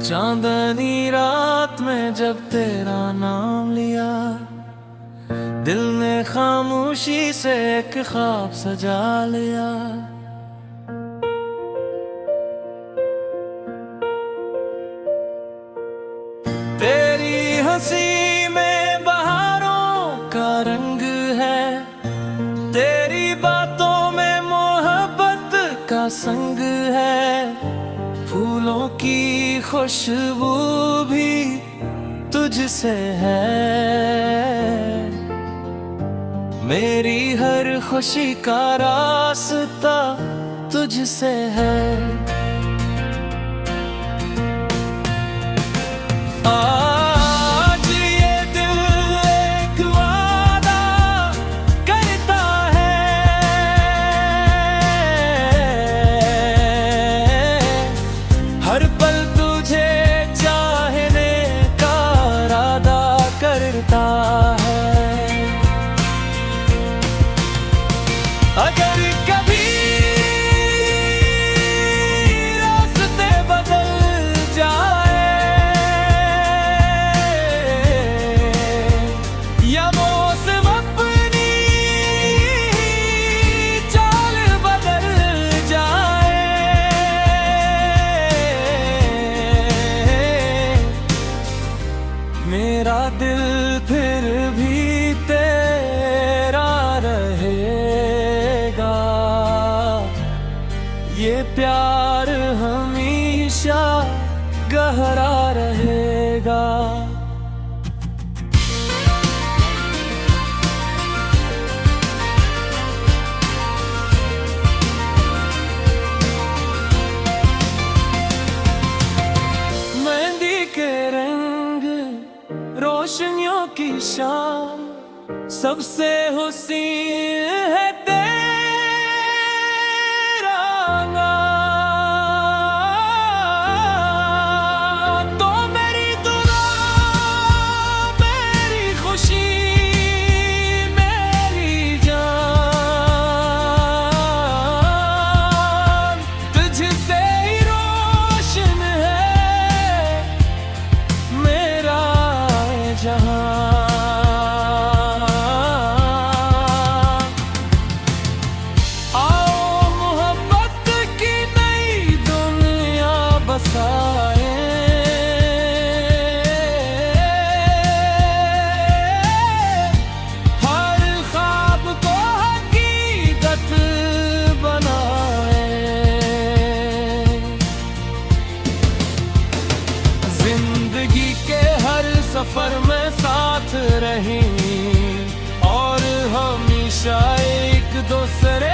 चांदनी रात में जब तेरा नाम लिया, दिल ने खामोशी से एक ख्वाब सजा लिया। तेरी हंसी में बहारों का रंग है, तेरी बातों में मोहब्बत का संग है। फूलों की खुशबू भी तुझसे है, मेरी हर खुशी का रास्ता तुझसे है। आज ये दिल एक वादा करता है, हर पल तुझे चाहने का इरादा करता है। अगर कभी रास्ते बदल जाए या मौसम अपनी चाल बदल जाए, मेरा दिल फिर भी तेरा रहेगा। ये प्यार हमेशा गहरा रहेगा। मेहंदी के रंग, रोशनियों की शाम, सबसे हुस्न है तेरा नाम। तो मेरी दुआ, मेरी खुशी, मेरी जान, तुझसे ही रोशन है मेरा जहां। हर ख्वाब को हकीकत बनाए, जिंदगी के हर सफर में साथ रहें और हमेशा एक दूसरे